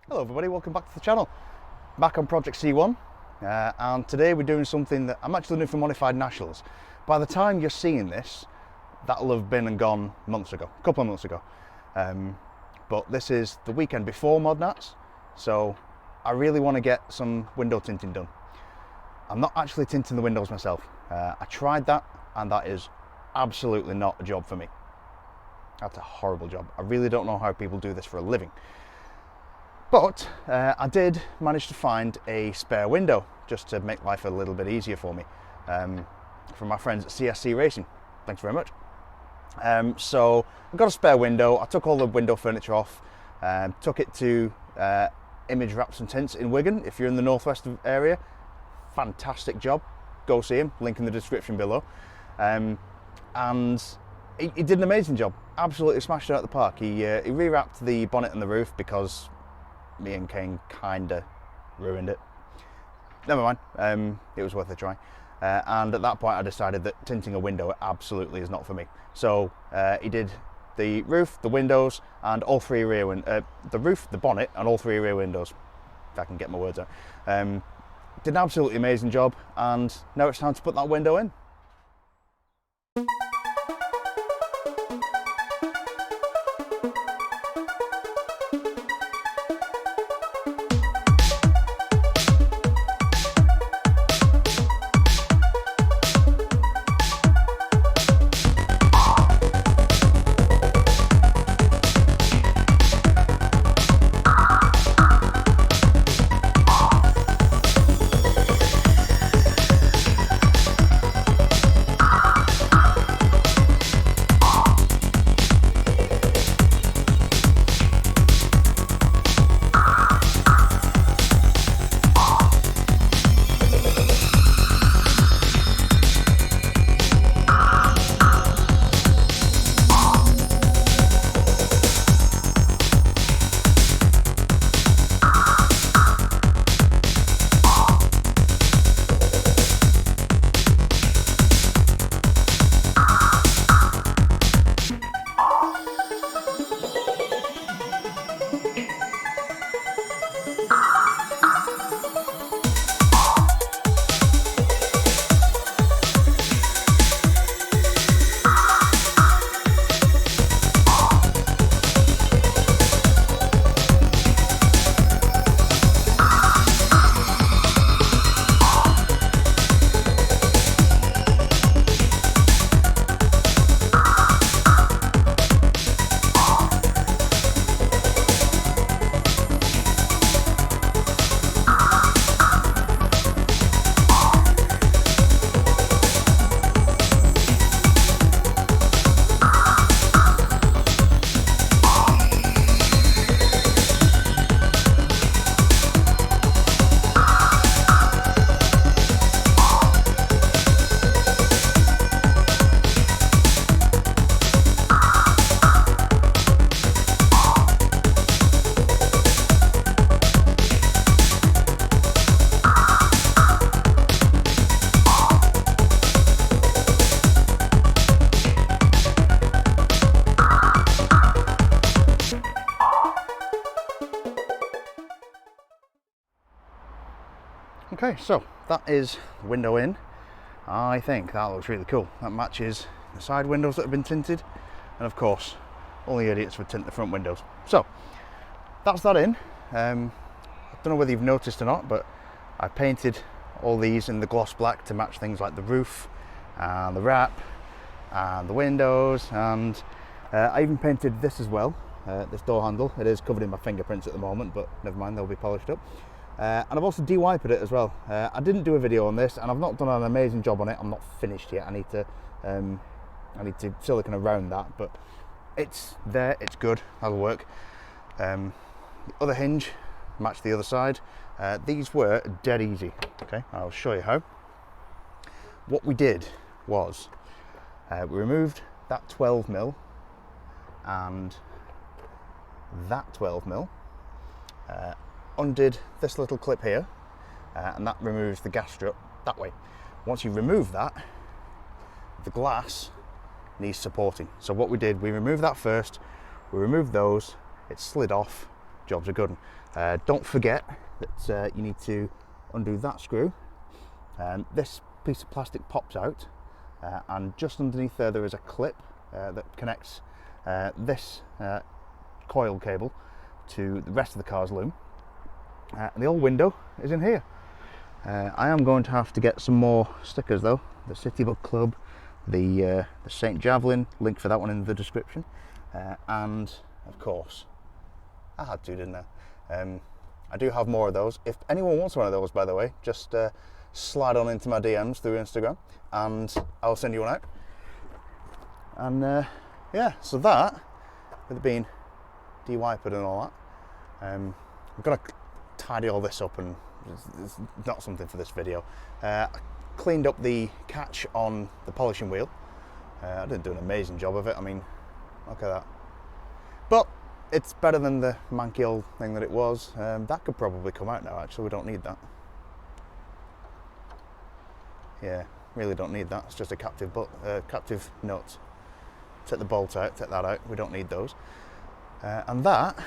Hello everybody, welcome back to the channel. Back on Project C1 and today we're doing something that I'm actually doing for Modified Nationals. By the time you're seeing this, that'll have been and gone months ago, a couple of months ago. But this is the weekend before ModNats, so I really want to get some window tinting done. I'm not actually tinting the windows myself. I tried that and that is absolutely not a job for me. That's a horrible job. I really don't know how people do this for a living. But I did manage to find a spare window just to make life a little bit easier for me from my friends at CSC Racing. Thanks very much. So I got a spare window. I took all the window furniture off, took it to Image Wraps and Tints in Wigan. If you're in the northwest area, fantastic job. Go see him. Link in the description below. And he did an amazing job. Absolutely smashed it out of the park. He rewrapped the bonnet and the roof because me and Kane kinda ruined it. Never mind, it was worth a try. And at that point I decided that tinting a window absolutely is not for me. So he did the roof, the windows, and all three rear the roof, the bonnet, and all three rear windows. If I can get my words out. Did an absolutely amazing job, and now it's time to put that window in. Okay, so that is the window in. I think that looks really cool. That matches the side windows that have been tinted, and of course, only idiots would tint the front windows. So that's that in. I don't know whether you've noticed or not, but I painted all these in the gloss black to match things like the roof and the wrap and the windows, and I even painted this as well, this door handle. It is covered in my fingerprints at the moment, but never mind, they'll be polished up. And I've also de-wiped it as well. I didn't do a video on this, and I've not done an amazing job on it. I'm not finished yet. I need to silicone around that, but it's there. It's good. That'll work. The other hinge matched the other side. These were dead easy. Okay, I'll show you how. What we did was we removed that 12mm and that 12mm. Undid this little clip here, and that removes the gas strut that way. Once you remove that, the glass needs supporting. So what we did, we removed that first, we removed those, it slid off, job's a good one. Don't forget that you need to undo that screw. This piece of plastic pops out, and just underneath there is a clip that connects this coil cable to the rest of the car's loom. And the old window is in here. I am going to have to get some more stickers though. The City Book Club, the St Javelin, link for that one in the description, and of course I had to, didn't I? I do have more of those. If anyone wants one of those, by the way, just slide on into my DMs through Instagram and I'll send you one out. And yeah, so that, with it being de-wipered and all that, I'm gonna tidy all this up, and it's not something for this video. I cleaned up the catch on the polishing wheel. I didn't do an amazing job of it. I mean, look at that. But it's better than the manky old thing that it was. That could probably come out now, actually. We don't need that. Yeah, really don't need that. It's just a captive nut. Take the bolt out, take that out. We don't need those. And that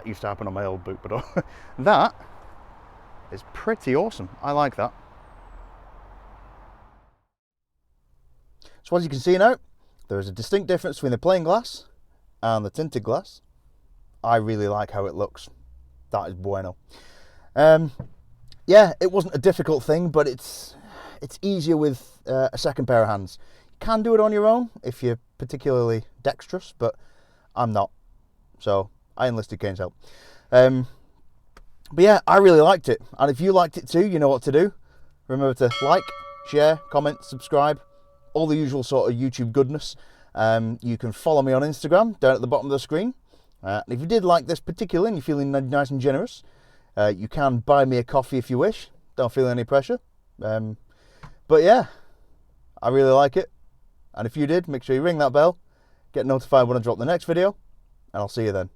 used to happen on my old boot, but that is pretty awesome. I like that. So as you can see now, there is a distinct difference between the plain glass and the tinted glass. I really like how it looks. That is bueno. Yeah, it wasn't a difficult thing, but it's easier with a second pair of hands. You can do it on your own if you're particularly dexterous, but I'm not. So I enlisted Kane's help. But yeah, I really liked it. And if you liked it too, you know what to do. Remember to like, share, comment, subscribe, all the usual sort of YouTube goodness. You can follow me on Instagram down at the bottom of the screen. And if you did like this particularly and you're feeling nice and generous, you can buy me a coffee if you wish. Don't feel any pressure. But yeah, I really like it. And if you did, make sure you ring that bell, get notified when I drop the next video, and I'll see you then.